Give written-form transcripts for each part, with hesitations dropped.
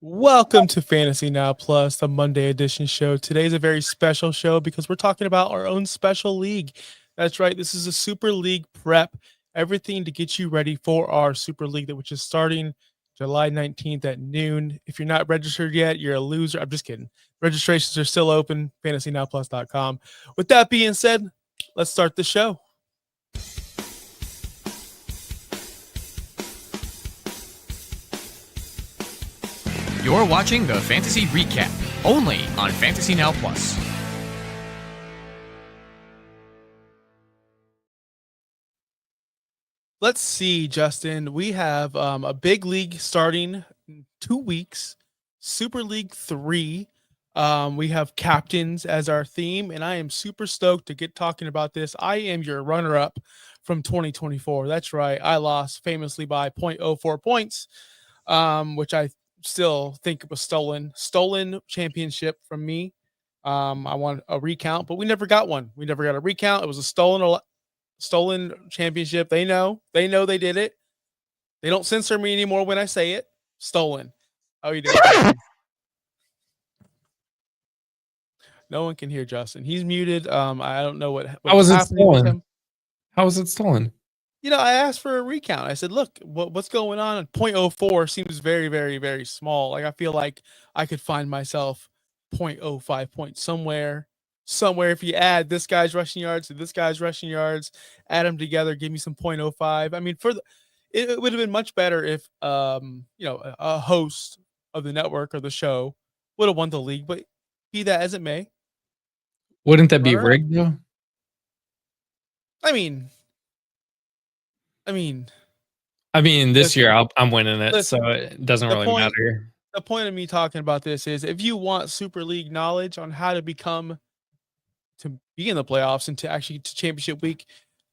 Welcome to Fantasy Now Plus, the Monday edition show. Today's a very special show because we're talking about our own special league. That's right, this is a Super League prep, everything to get you ready for our Super League, which is starting July 19th at noon. If you're not registered yet, you're a loser. I'm just kidding. Registrations are still open, fantasynowplus.com. With that being said, let's start the show. You're watching the Fantasy Recap, only on Fantasy Now Plus. Let's see, Justin. We have a big league starting in 2 weeks, Super League 3. We have captains as our theme, and I am super stoked to get talking about this. I am your runner-up from 2024. That's right. I lost famously by 0.04 points, which I still think was stolen championship from me. I want a recount, but we never got one. We never got a recount. It was a stolen championship. They know they did it. They don't censor me anymore when I say it. Stolen. How you doing? No one can hear Justin. He's muted. I don't know what's happening with him. How was it stolen? I asked for a recount. I said, look, what's going on? 0.04 seems very, very, very small. Like, I feel like I could find myself 0.05 points somewhere. If you add this guy's rushing yards to this guy's rushing yards, add them together, give me some 0.05. I mean, it would have been much better if, a host of the network or the show would have won the league, but be that as it may. Wouldn't that be rigged though? I mean, this year I'm winning it, so it doesn't really matter. The point of me talking about this is if you want Super League knowledge on how to be in the playoffs and to championship week,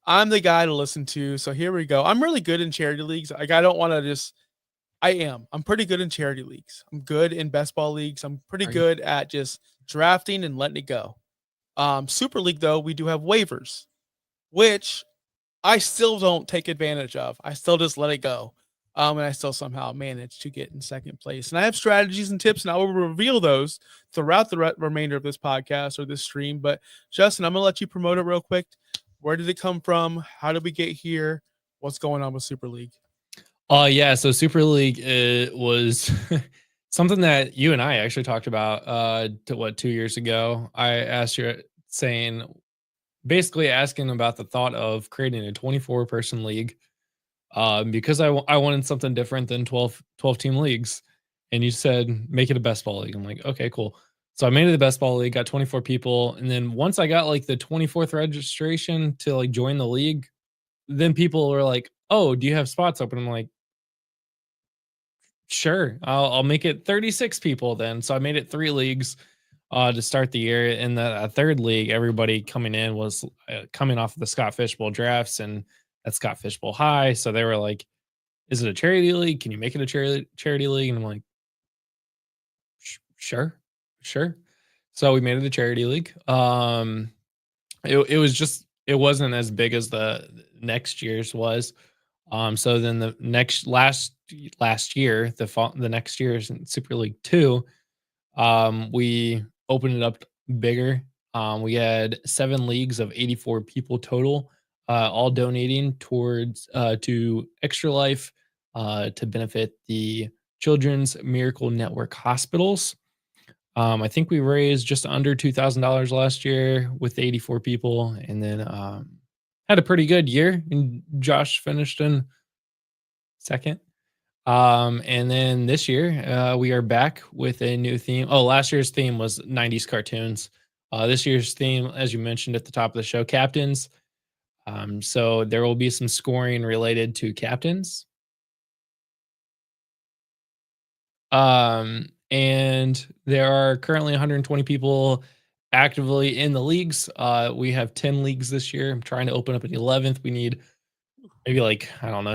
I'm the guy to listen to. So here we go. I'm really good in charity leagues. Like, I don't want to just. I'm pretty good in charity leagues. I'm good in best ball leagues. I'm pretty good at just drafting and letting it go. Super League, though, we do have waivers, which I still don't take advantage of. I still just let it go. And I still somehow manage to get in second place. And I have strategies and tips, and I will reveal those throughout the remainder of this podcast or this stream. But Justin, I'm going to let you promote it real quick. Where did it come from? How did we get here? What's going on with Super League? So Super League was something that you and I actually talked about 2 years ago. I asked you basically asking about the thought of creating a 24-person league because I wanted something different than 12 team leagues. And you said, make it a best ball league. I'm like, okay, cool. So I made it the best ball league, got 24 people. And then once I got like the 24th registration to like join the league, then people were like, oh, do you have spots open? I'm like, sure, I'll make it 36 people then. So I made it 3 leagues to start the year. In the third league, everybody coming in was coming off of the Scott Fishbowl drafts and at Scott Fishbowl High. So they were like, is it a charity league? Can you make it a charity league? And I'm like, sure. So we made it a charity league. It wasn't as big as the next year's was. So then the last year, the next year's in Super League 2, we opened it up bigger. We had 7 leagues of 84 people total, all donating towards to Extra Life to benefit the Children's Miracle Network hospitals. I think we raised just under $2,000 last year with 84 people, and then had a pretty good year. And Josh finished in second. And then this year, we are back with a new theme. Oh, last year's theme was 90s cartoons. This year's theme, as you mentioned at the top of the show, captains. So there will be some scoring related to captains. And there are currently 120 people actively in the leagues. We have 10 leagues this year. I'm trying to open up an 11th. We need maybe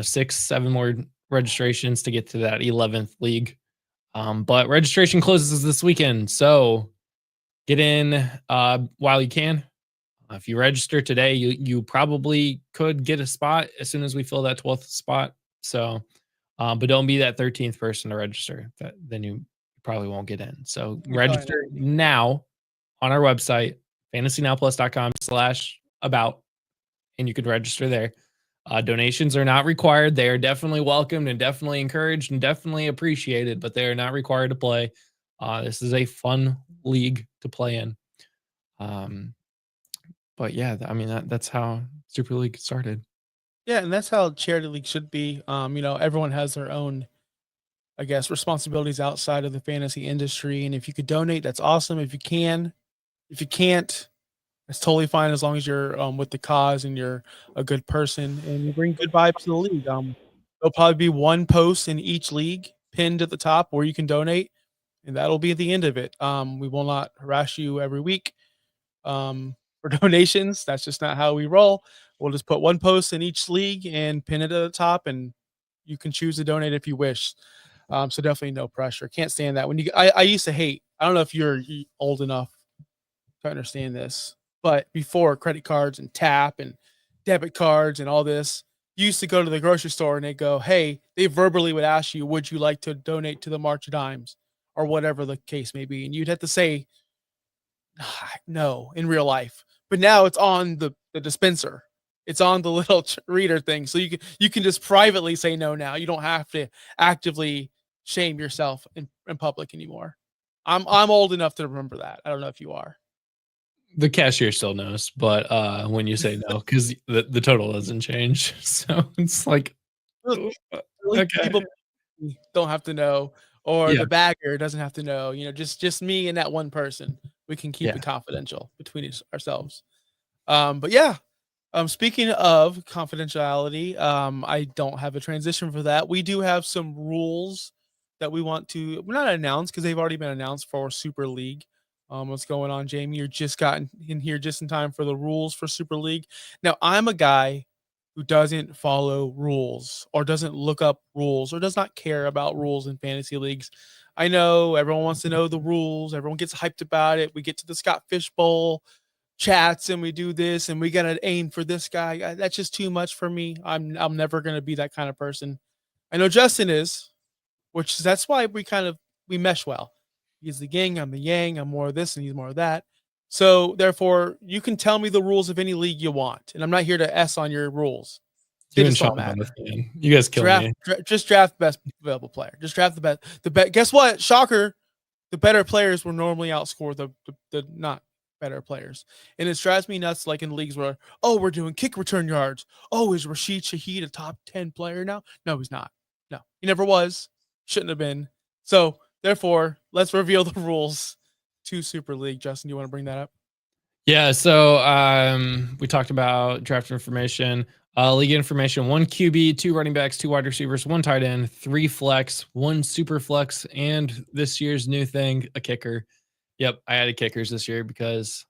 6, 7 more registrations to get to that 11th league. But registration closes this weekend. So get in while you can. If you register today, you probably could get a spot as soon as we fill that 12th spot. So, but don't be that 13th person to register. Then you you probably won't get in. So You're probably register now on our website, fantasynowplus.com/about, and you could register there. Donations are not required. They are definitely welcomed and definitely encouraged and definitely appreciated, but they are not required to play. This is a fun league to play in. But yeah, I mean, that's how Super League started. Yeah, and that's how charity league should be. Everyone has their own, I guess, responsibilities outside of the fantasy industry. And if you could donate, that's awesome. If you can, if you can't, it's totally fine as long as you're with the cause and you're a good person and you bring good vibes to the league. There'll probably be one post in each league pinned at the top where you can donate, and that'll be the end of it. We will not harass you every week for donations. That's just not how we roll. We'll just put one post in each league and pin it at the top, and you can choose to donate if you wish. So definitely no pressure. Can't stand that. I used to hate. I don't know if you're old enough to understand this, but before credit cards and tap and debit cards and all this, you used to go to the grocery store and they go, "Hey," they verbally would ask you, "Would you like to donate to the March of Dimes?" or whatever the case may be, and you'd have to say no in real life. But now it's on the dispenser. It's on the little reader thing, so you can just privately say no now. You don't have to actively shame yourself in public anymore. I'm old enough to remember that. I don't know if you are. The cashier still knows, but when you say no, because the total doesn't change. So it's like, Really, okay. people don't have to know, or Yeah. the bagger doesn't have to know. Just me and that one person. We can keep Yeah. it confidential between ourselves. But yeah. Speaking of confidentiality, I don't have a transition for that. We do have some rules that we want to not announce because they've already been announced for Super League. What's going on, Jamie? You're just gotten in here just in time for the rules for Super League. Now, I'm a guy who doesn't follow rules or doesn't look up rules or does not care about rules in fantasy leagues. I know everyone wants to know the rules. Everyone gets hyped about it. We get to the Scott Fish Bowl chats and we do this and we gotta aim for this guy. That's just too much for me. I'm never gonna be that kind of person. I know Justin is, that's why we mesh well. He's the yin, I'm the yang, I'm more of this and he's more of that. So therefore, you can tell me the rules of any league you want, and I'm not here to S on your rules. They You and just don't Sean matter. both, man. You guys kill me. Just draft best available player. Just draft the best. Guess what? Shocker. The better players will normally outscore the not better players. And it drives me nuts, like in leagues where, oh, we're doing kick return yards. Oh, is Rashid Shaheed a top 10 player now? No, he's not. No, he never was. Shouldn't have been. So therefore, let's reveal the rules to Super League. Justin, you want to bring that up? Yeah, so we talked about draft information, league information: 1 QB, 2 running backs, 2 wide receivers, 1 tight end, 3 flex, 1 super flex, and this year's new thing, a kicker. Yep, I added kickers this year because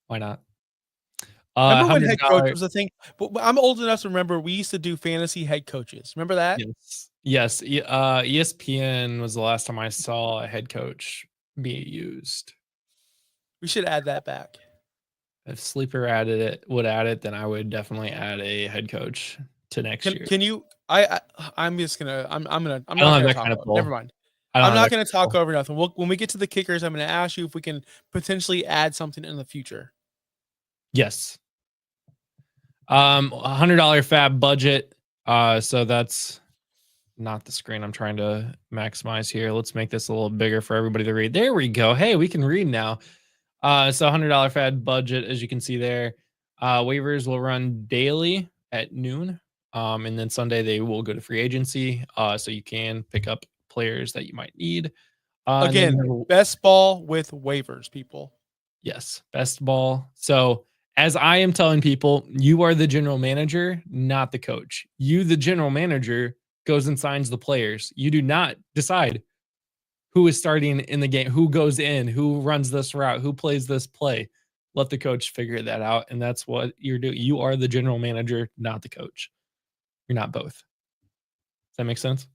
why not? Remember when head coach $100. was a thing? But I'm old enough to remember we used to do fantasy head coaches. Remember that? Yes. ESPN was the last time I saw a head coach be used. We should add that back. If Sleeper would add it, then I would definitely add a head coach to next year. Can you? I'm just gonna. I'm not have gonna that talk kind of over. pull. Never mind. I don't I'm have not that gonna kind of talk pull. over nothing. When we get to the kickers, I'm gonna ask you if we can potentially add something in the future. Yes. $100 fab budget. So that's not the screen I'm trying to maximize here. Let's make this a little bigger for everybody to read. There we go. Hey, we can read now. So $100 fab budget, as you can see there. Waivers will run daily at noon. And then Sunday they will go to free agency. So you can pick up players that you might need. Again, best ball with waivers, people. Yes, best ball. So as I am telling people, you are the general manager, not the coach. You, the general manager, goes and signs the players. You do not decide who is starting in the game, who goes in, who runs this route, who plays this play. Let the coach figure that out. And that's what you're doing. You are the general manager, not the coach. You're not both. Does that make sense?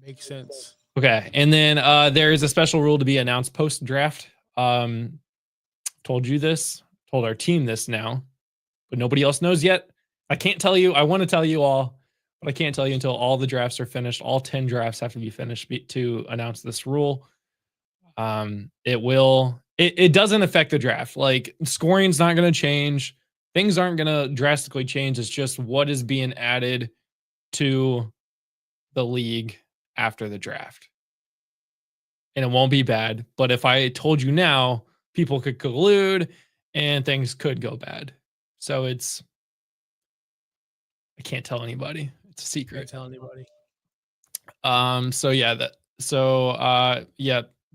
Makes sense. Okay. And then there is a special rule to be announced post-draft. Told you this, told our team this now, but nobody else knows yet. I can't tell you. I want to tell you all. but I can't tell you until all the drafts are finished. All 10 drafts have to be finished to announce this rule. It doesn't affect the draft. Like, scoring's not going to change. Things aren't going to drastically change. It's just what is being added to the league after the draft. And it won't be bad. But if I told you now, people could collude and things could go bad. So I can't tell anybody. It's a Can't secret. tell anybody.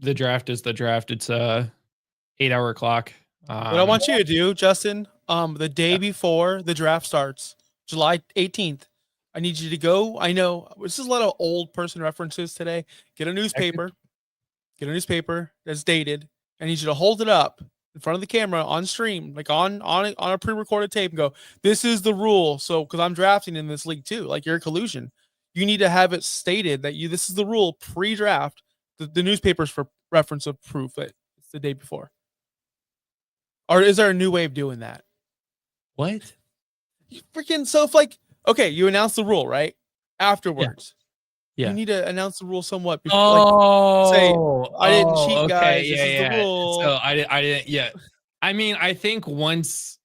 The draft is the draft. It's a 8-hour clock. What I want you to do, Justin, the day before the draft starts, July 18th, I need you to go. I know this is a lot of old person references today. Get a newspaper. Get a newspaper that's dated. I need you to hold it up in front of the camera on stream, like on a pre-recorded tape, and go, "This is the rule." So, because I'm drafting in this league too, like you're a collusion, you need to have it stated that this is the rule pre-draft. The newspapers for reference of proof that it's the day before. Or is there a new way of doing that? What? So if like, okay, you announce the rule, right? Afterwards. Yeah. You need to announce the rule somewhat before, say, I didn't cheat, guys. This is the rule. So I didn't. Yeah. I mean, I think once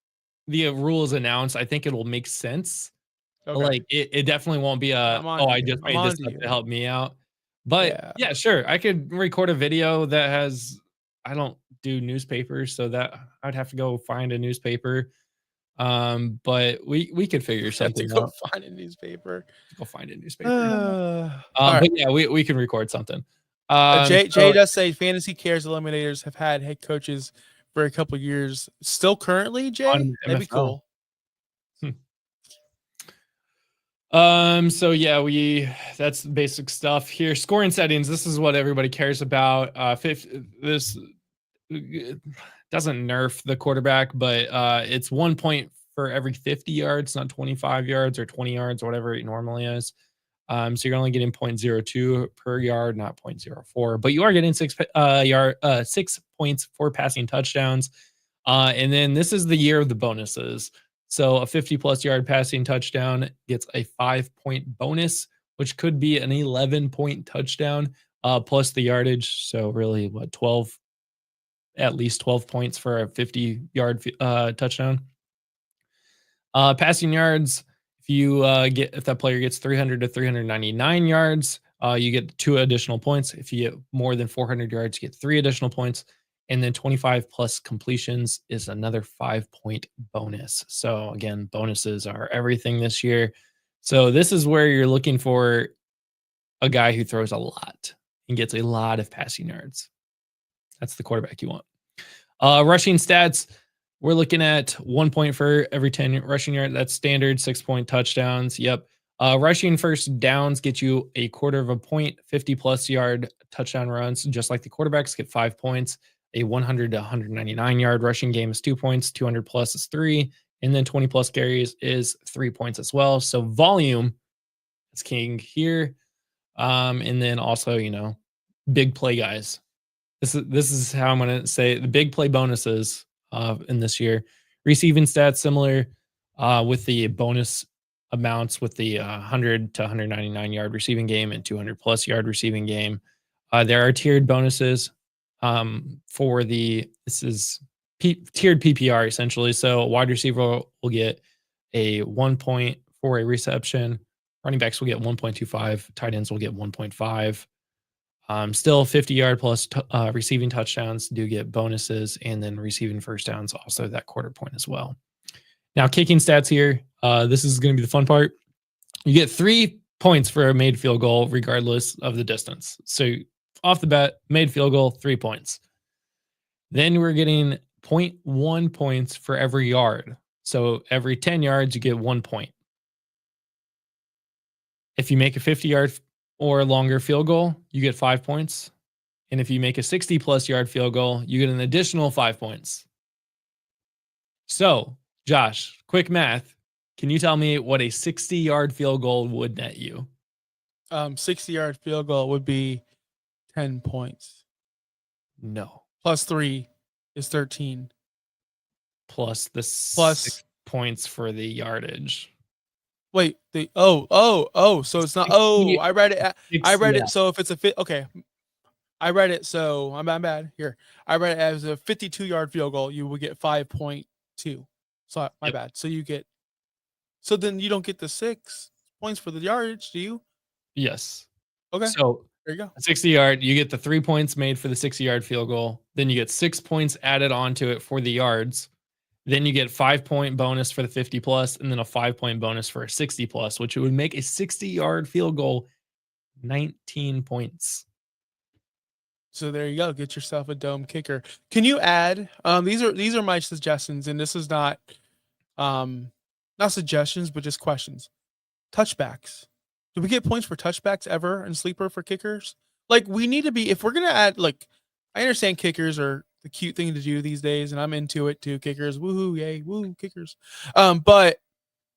the rule is announced, I think it'll make sense. Okay. Like it definitely won't be I just made this up to help me out. But yeah, sure. I could record a video that has, I don't do newspapers, so that I'd have to go find a newspaper. But we could figure something out. Find a newspaper. Go find a newspaper. Right. But yeah, we can record something. Jay does say Fantasy Cares Eliminators have had head coaches for a couple years. Still currently, Jay? That'd be cool. So yeah, that's basic stuff here. Scoring settings. This is what everybody cares about. This doesn't nerf the quarterback, but it's 1 point for every 50 yards, not 25 yards or 20 yards, or whatever it normally is. So you're only getting 0.02 per yard, not 0.04, but you are getting 6 points for passing touchdowns. And then this is the year of the bonuses. So a 50+ yard passing touchdown gets a 5-point bonus, which could be an 11-point touchdown, plus the yardage. So really, at least 12 points for a 50-yard touchdown. Passing yards, if that player gets 300 to 399 yards, you get 2 additional points. If you get more than 400 yards, you get 3 additional points. And then 25+ completions is another 5-point bonus. So again, bonuses are everything this year. So this is where you're looking for a guy who throws a lot and gets a lot of passing yards. That's the quarterback you want. Rushing stats, we're looking at 1 point for every 10 rushing yards. That's standard. 6-point touchdowns. Yep. Rushing first downs get you a 1/4 point. 50+ yard touchdown runs, just like the quarterbacks, get 5 points. A 100 to 199 yard rushing game is 2 points. 200+ is 3, and then 20+ carries is 3 points as well. So volume is king here. And then also, big play guys. This is how I'm going to say the big play bonuses in this year. Receiving stats similar with the bonus amounts with the 100 to 199 yard receiving game and 200+ yard receiving game. There are tiered bonuses for this is tiered PPR essentially. So a wide receiver will get a 1 point for a reception. Running backs will get 1.25. Tight ends will get 1.5. Still 50-yard plus receiving touchdowns do get bonuses, and then receiving first downs also that 1/4 point as well. Now, kicking stats here. This is going to be the fun part. You get 3 points for a made field goal, regardless of the distance. So off the bat, made field goal, 3 points. Then we're getting 0.1 points for every yard. So every 10 yards, you get 1 point. If you make a 50-yard or longer field goal, you get 5 points. And if you make a 60+ yard field goal, you get an additional 5 points. So, Josh, quick math. Can you tell me what a 60-yard field goal would net you? 60-yard field goal would be 10 points. No. Plus 3 is 13. Plus 6 points for the yardage. Wait, so it's not. 60 I read it. I read yeah. it. So if it's a fit, okay. I read it. So I'm bad here. I read it as a 52-yard field goal. You would get 5.2. So my Yep. bad. So you get. So then you don't get the 6 points for the yardage, do you? Yes. Okay. So There you go. a 60-yard, you get the 3 points made for the 60-yard field goal. Then you get 6 points added onto it for the yards. Then you get 5-point bonus for the 50 plus, and then a 5-point bonus for a 60 plus, which would make a 60-yard field goal 19 points. So there you go. Get yourself a dome kicker. Can you add? These are my suggestions, and this is not suggestions, but just questions. Touchbacks. Do we get points for touchbacks ever in sleeper for kickers? Like we need to be if we're gonna add like I understand kickers are the cute thing to do these days, and I'm into it too. Kickers, woohoo, yay, woo, kickers. But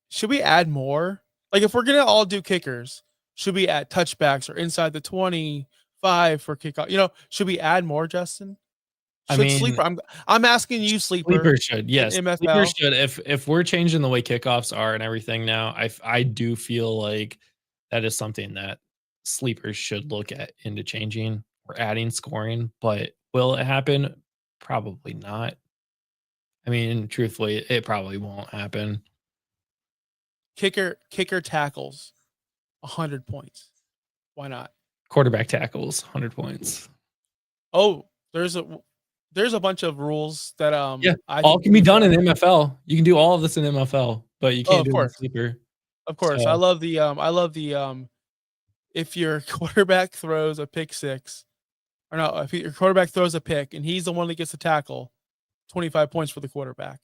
should we add more? Like if we're gonna all do kickers, should we add touchbacks or inside the 25 for kickoff? Should we add more, Justin? I Should mean, sleeper? I'm asking you, sleeper. sleeper should, yes. in Sleeper MFL. should. If we're changing the way kickoffs are and everything now, I do feel like that is something that sleepers should look at into changing or adding scoring. But will it happen? Probably not. I mean, truthfully, it probably won't happen. Kicker tackles 100 points. Why not? Quarterback tackles, 100 points. Oh, there's a bunch of rules that Yeah, I all think can be done in fun. MFL. You can do all of this in MFL, but you can't Of do it in course. sleeper. Of course. So- I love the if your quarterback throws a pick six, or no, if your quarterback throws a pick and he's the one that gets the tackle, 25 points for the quarterback.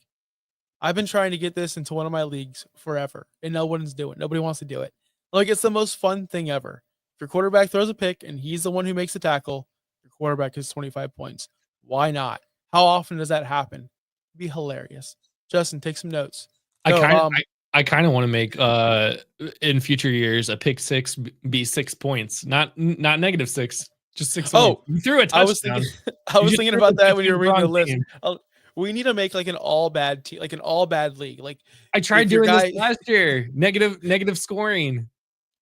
I've been trying to get this into one of my leagues forever, and no one's doing it. Nobody wants to do it. Like it's the most fun thing ever. If your quarterback throws a pick and he's the one who makes the tackle, your quarterback gets 25 points. Why not? How often does that happen? It'd be hilarious. Justin, take some notes. I kind of want to make in future years a pick six be 6 points, not -6, just 6 Oh, points. You threw a touchdown. I was just thinking threw about it that to when you were the reading the wrong list. team. We need to make like an all bad like an all bad league. Like I tried if your doing guy- this last year, negative scoring.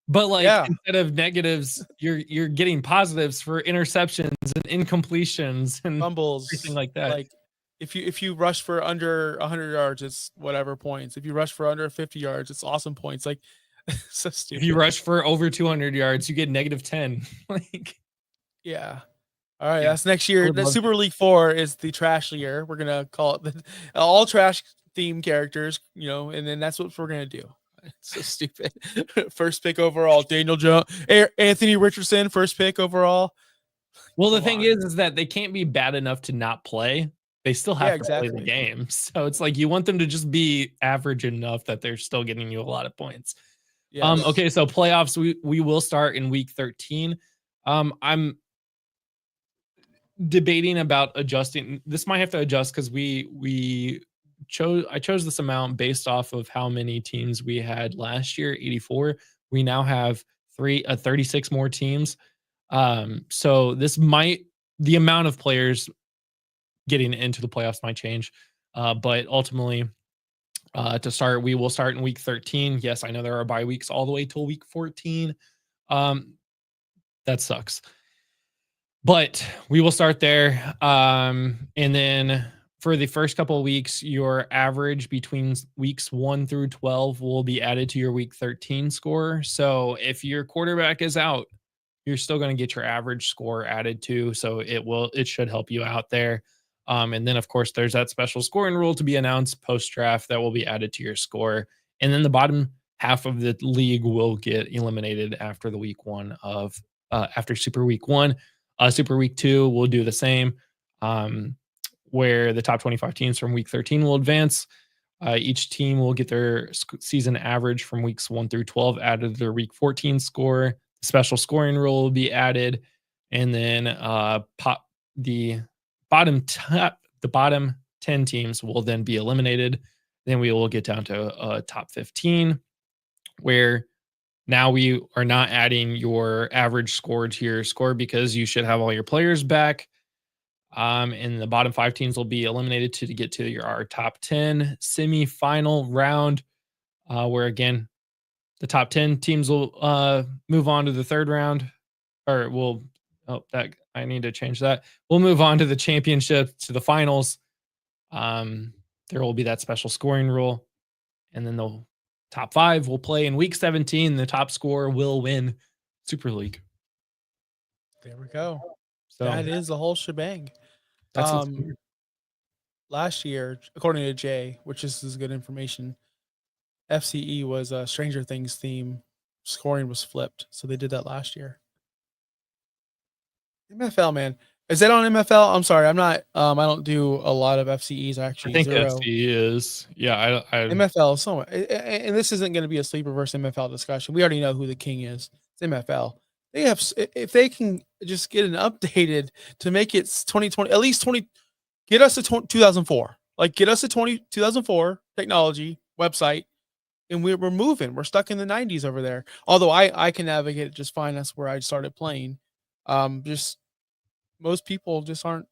But like Yeah. instead of negatives, you're getting positives for interceptions and incompletions and fumbles, everything like that. Like if you rush for under 100 yards, it's whatever points. If you rush for under 50 yards, it's awesome points. Like so stupid. If you rush for over 200 yards, you get -10. Like, Yeah. All right, Yeah, that's next I year. would The love Super League 4 is the trash year. We're gonna call it the all trash theme characters, and then that's what we're gonna do. It's so stupid. First pick overall, Daniel Jones, Anthony Richardson, first pick overall. well, the Come thing on. is that they can't be bad enough to not play. They still have to play the exactly. game. So it's like you want them to just be average enough that they're still getting you a lot of points. Yes. Okay, so playoffs we will start in week 13. I'm debating about adjusting. This might have to adjust because I chose this amount based off of how many teams we had last year, 84. We now have 36 more teams. So the amount of players getting into the playoffs might change. But ultimately, to start, we will start in week 13. Yes, I know there are bye weeks all the way till week 14. That sucks. But we will start there. And then for the first couple of weeks, your average between weeks 1 through 12 will be added to your week 13 score. So if your quarterback is out, you're still going to get your average score added to. So it should help you out there. And then, of course, there's that special scoring rule to be announced post-draft that will be added to your score. And then the bottom half of the league will get eliminated after the week 1 of after Super Week 1. Super Week 2 will do the same, where the top 25 teams from Week 13 will advance. Each team will get their season average from weeks 1 through 12 added to their Week 14 score. The special scoring rule will be added, and then the bottom 10 teams will then be eliminated. Then we will get down to top 15, where now we are not adding your average score to your score because you should have all your players back. And the bottom 5 teams will be eliminated to get to our top 10 semifinal round, where again, The top 10 teams will move on to the third round, or we'll. Oh, that I need to change that. We'll move on to the championship, to the finals. There will be that special scoring rule, and then the top 5 will play in week 17. The top scorer will win Super League. There we go. So That is the whole shebang. that's Last year, according to Jay, which is good information, FCE was a Stranger Things theme. Scoring was flipped, so they did that last year. MFL, man, is that on MFL? I'm sorry, I'm not. I don't do a lot of FCEs actually. I think Zero. FCE is. Yeah, I MFL. So, and this isn't going to be a sleeper versus MFL discussion. We already know who the king is. It's MFL. They have, if they can just get an updated to make it 2020, at least 20, get us to 2004. Like, get us to 2004 technology website, and we're moving. We're stuck in the 90s over there. Although I can navigate it just fine. That's where I started playing. Just most people just aren't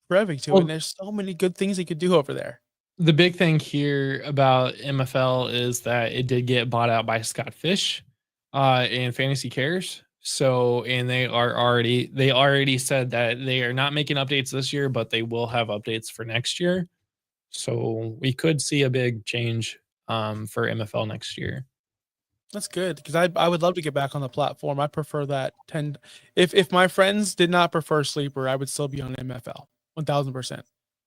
privy to it. And there's so many good things they could do over there. The big thing here about MFL is that it did get bought out by Scott Fish and Fantasy Cares. So, and they already said that they are not making updates this year, but they will have updates for next year. So we could see a big change for MFL next year. That's good, because I would love to get back on the platform. I prefer that 10. If my friends did not prefer Sleeper, I would still be on MFL 1000%.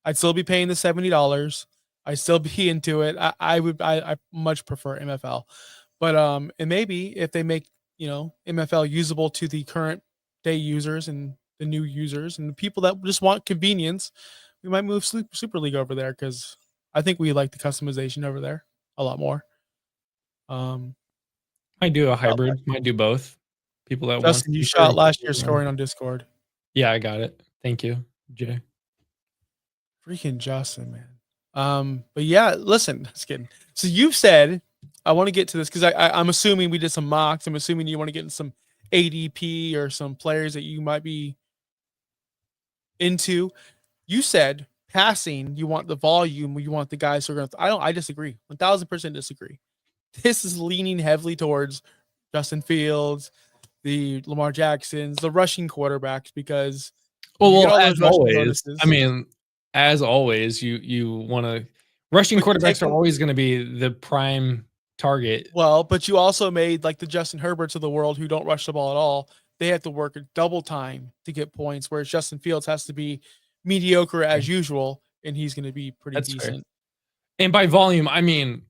I'd still be paying the $70. I'd still be into it. I much prefer MFL, but and maybe if they make MFL usable to the current day users and the new users and the people that just want convenience, we might move Super League over there, because I think we like the customization over there a lot more. Might do a hybrid. Might do both. People that Justin, you shot last year scoring on Discord. Yeah, I got it. Thank you, Jay. Freaking Justin, man. But yeah, listen, just kidding. So you've said, I want to get to this because I'm assuming we did some mocks. I'm assuming you want to get in some ADP or some players that you might be into. You said passing, you want the volume, you want the guys who are going to. I disagree. 1000% disagree. This is leaning heavily towards Justin Fields, the Lamar Jacksons, the rushing quarterbacks, because as always, I mean, as always, you want to rushing quarterbacks are always going to be the prime target. Well, but you also made like the Justin Herberts of the world who don't rush the ball at all. They have to work double time to get points, whereas Justin Fields has to be mediocre as usual, and he's going to be pretty decent. Fair. And by volume, I mean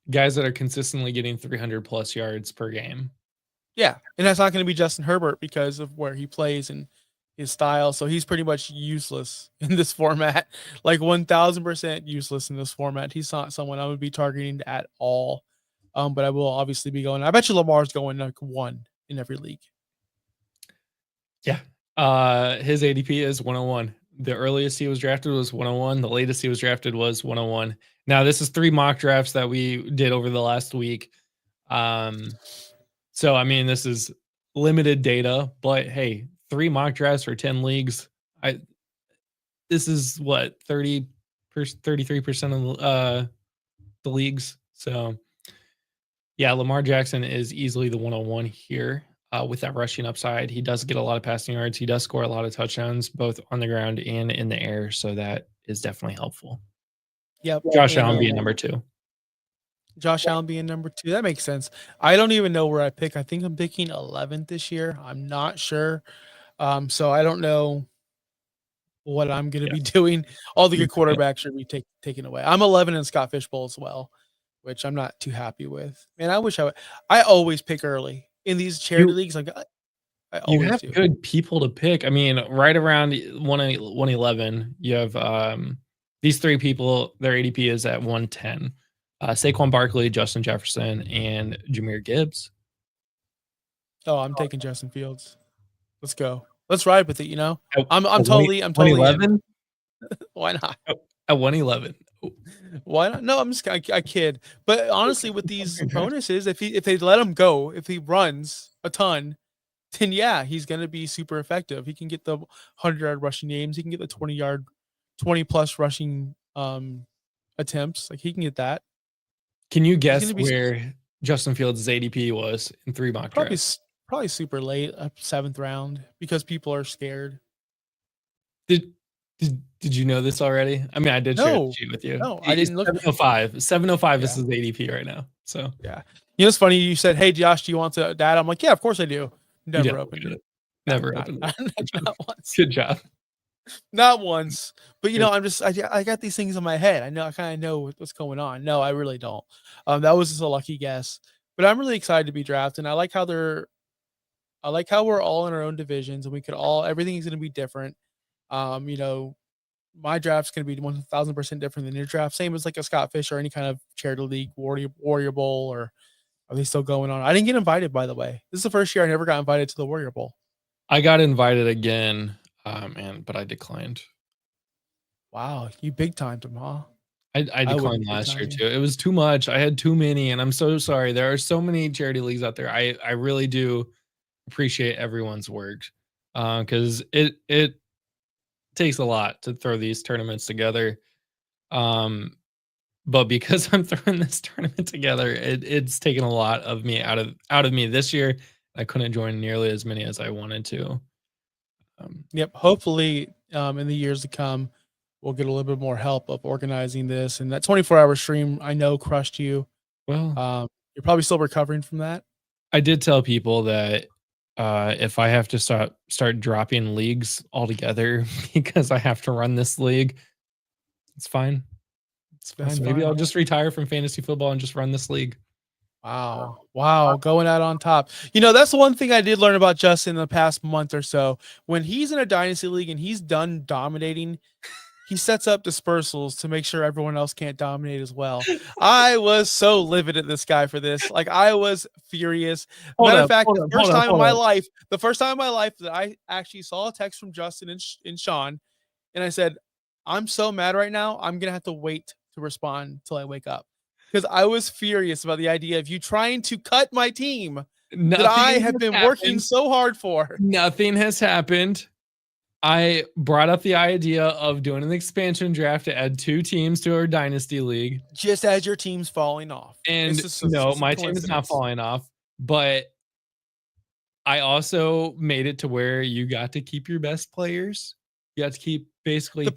guys that are consistently getting 300 plus yards per game. Yeah, and that's not going to be Justin Herbert because of where he plays and his style. So he's pretty much useless in this format, like 1000% useless in this format. He's not someone I would be targeting at all. But I will obviously be going. I bet you Lamar's going like 1 in every league. Yeah. His ADP is 101. The earliest he was drafted was 101. The latest he was drafted was 101. Now, this is 3 mock drafts that we did over the last week. So, I mean, this is limited data, but hey, 3 mock drafts for 10 leagues. This is what 33% of the leagues. So, yeah, Lamar Jackson is easily the 101 here. With that rushing upside, he does get a lot of passing yards. He does score a lot of touchdowns, both on the ground and in the air. So that is definitely helpful. Yep. Josh Allen being number 2. Josh Allen being number 2. That makes sense. I don't even know where I pick. I think I'm picking 11th this year. I'm not sure. So I don't know what I'm going to be doing. All the good quarterbacks should be taken away. I'm 11 in Scott Fishbowl as well, which I'm not too happy with. Man, I wish I always pick early. In these charity leagues, like you have good people to pick. I mean, right around 111, you have these 3 people. Their ADP is at 110. Saquon Barkley, Justin Jefferson, and Jahmyr Gibbs. Oh, I'm taking Justin Fields. Let's go. Let's ride with it. I'm totally 111. Why not? At 111. Why not? No, I'm just I kid. But honestly, with these bonuses, if they let him go, if he runs a ton, then yeah, he's gonna be super effective. He can get the 100-yard rushing games. He can get the 20+ rushing attempts. Like he can get that. Can you guess where Justin Fields' ADP was in 3 mock Probably drafts. probably super late, 7th round, because people are scared. Did did you know this already? I mean, I did share the No, sheet with you. no, I He's didn't look. 705. 705 is Yeah, his ADP right now. So yeah. You know, it's funny. You said, "Hey, Josh, do you want to data?" I'm like, "Yeah, of course I do." you Never definitely opened did it. it. Never Not, opened not, it. Good job. not once. Good job. Not once. But you Good. know, I got these things in my head. I kind of know what's going on. No, I really don't. That was just a lucky guess. But I'm really excited to be drafted. I like how we're all in our own divisions and we could all everything's going to be different. You know, my draft's going to be 1000% different than your draft. Same as like a Scott Fish or any kind of charity league, Warrior Bowl, or are they still going on? I didn't get invited, by the way. This is the first year I never got invited to the Warrior Bowl. I got invited again, man, but I declined. Wow, you big timed them, huh? I declined wouldn't big last year time you. too. It was too much. I had too many, and I'm so sorry. There are so many charity leagues out there. I really do appreciate everyone's work, because it takes a lot to throw these tournaments together. But because I'm throwing this tournament together, it's taken a lot of me out of me this year. I couldn't join nearly as many as I wanted to. Yep. Hopefully, in the years to come, we'll get a little bit more help of organizing this. And that 24-hour stream, I know, crushed you. Well, You're probably still recovering from that. I did tell people that if I have to start dropping leagues altogether because I have to run this league, it's fine. It's fine. That's Maybe fine. I'll just retire from fantasy football and just run this league. Wow. Wow. Going out on top. You know, that's the one thing I did learn about Justin in the past month or so. When he's in a dynasty league and he's done dominating, he sets up dispersals to make sure everyone else can't dominate as well. I was so livid at this guy for this. Like, I was furious. Matter of fact, the first time in my life that I actually saw a text from Justin and Sean, and I said, I'm so mad right now. I'm going to have to wait to respond till I wake up. Because I was furious about the idea of you trying to cut my team that I have been working so hard for. Nothing has happened. I brought up the idea of doing an expansion draft to add 2 teams to our dynasty league. Just as your team's falling off. And no, my team is not falling off, but I also made it to where you got to keep your best players. You got to keep basically the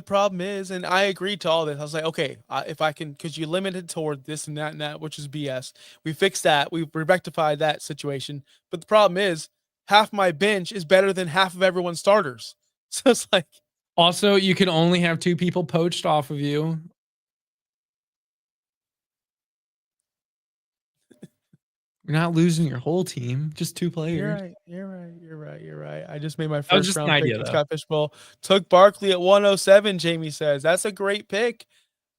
problem is, and I agreed to all this. I was like, okay, if I can, because you limited toward this and that, which is BS. We fixed that. We rectified that situation. But the problem is, half my bench is better than half of everyone's starters. So it's like. Also, you can only have 2 people poached off of you. You're not losing your whole team, just 2 players. You're right. I just made my first round pick idea, for Scott Fishbowl. Took Barkley at 107, Jamie says. That's a great pick.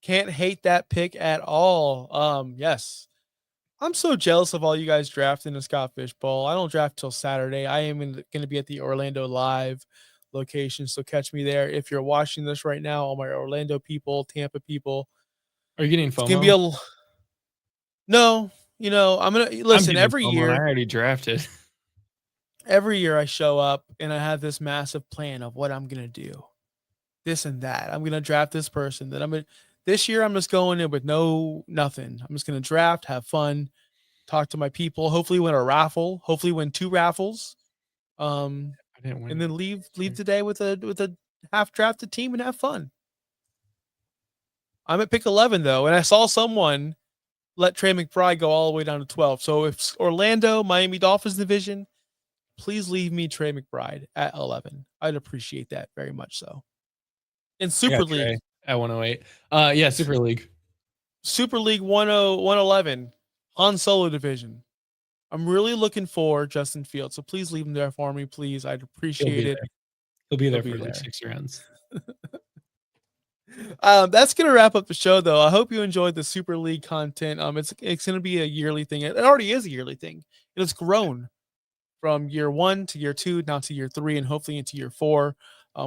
Can't hate that pick at all. Yes. I'm so jealous of all you guys drafting the Scott Fishbowl. I don't draft till Saturday. I am going to be at the Orlando Live location, so catch me there. If you're watching this right now, all my Orlando people, Tampa people. Are you getting FOMO? It's going to be No. You know, I'm going to listen every year. I already drafted. Every year I show up and I have this massive plan of what I'm going to do. This and that. I'm going to draft this person. This year I'm just going in with nothing. I'm just going to draft, have fun, talk to my people, hopefully win a raffle, hopefully win 2 raffles. And then leave today with a half drafted team and have fun. I'm at pick 11 though, and I saw someone let Trey McBride go all the way down to 12. So if Orlando, Miami Dolphins division, please leave me Trey McBride at 11. I'd appreciate that very much so. In Super League. At 108. Yeah, Super League. Super League 111, Han Solo division. I'm really looking for Justin Fields, so please leave him there for me, please. I'd appreciate it. He'll be there for like 6 rounds. That's gonna wrap up the show though. I hope you enjoyed the Super League content. It's gonna be a yearly thing. It already is a yearly thing. It's grown from year 1 to year 2, now to year 3, and hopefully into year 4.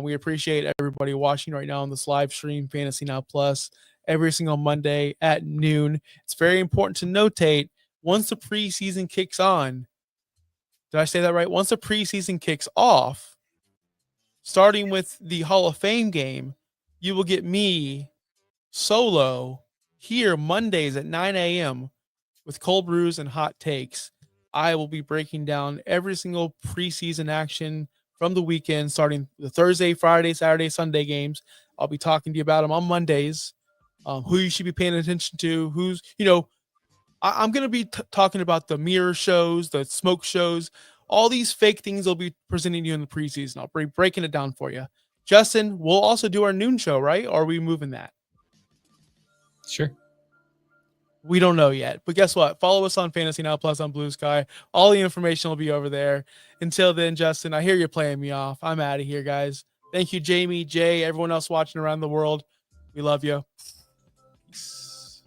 We appreciate everybody watching right now on this live stream, Fantasy Now Plus, every single Monday at noon. It's very important to notate once the preseason kicks on. Did I say that right? Once the preseason kicks off, starting with the Hall of Fame game, you will get me solo here Mondays at 9 a.m. with cold brews and hot takes. I will be breaking down every single preseason action from the weekend, starting the Thursday, Friday, Saturday, Sunday games. I'll be talking to you about them on Mondays. Who you should be paying attention to, who's, I'm going to be talking about the mirror shows, the smoke shows, all these fake things I'll be presenting you in the preseason. I'll be breaking it down for you. Justin, we'll also do our noon show, right? Or are we moving that? Sure. We don't know yet, but guess what? Follow us on Fantasy Now Plus on Blue Sky. All the information will be over there. Until then, Justin, I hear you're playing me off. I'm out of here, guys. Thank you, Jamie, Jay, everyone else watching around the world. We love you. Peace.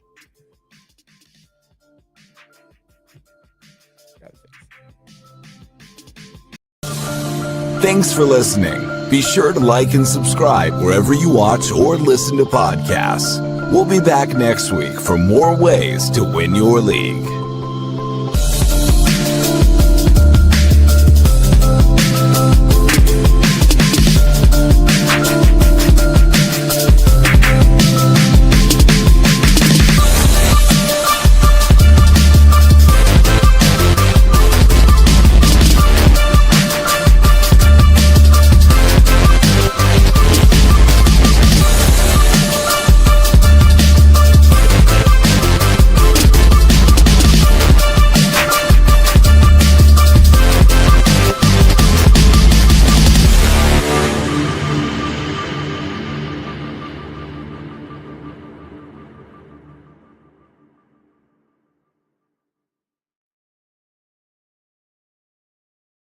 Thanks for listening. Be sure to like and subscribe wherever you watch or listen to podcasts. We'll be back next week for more ways to win your league.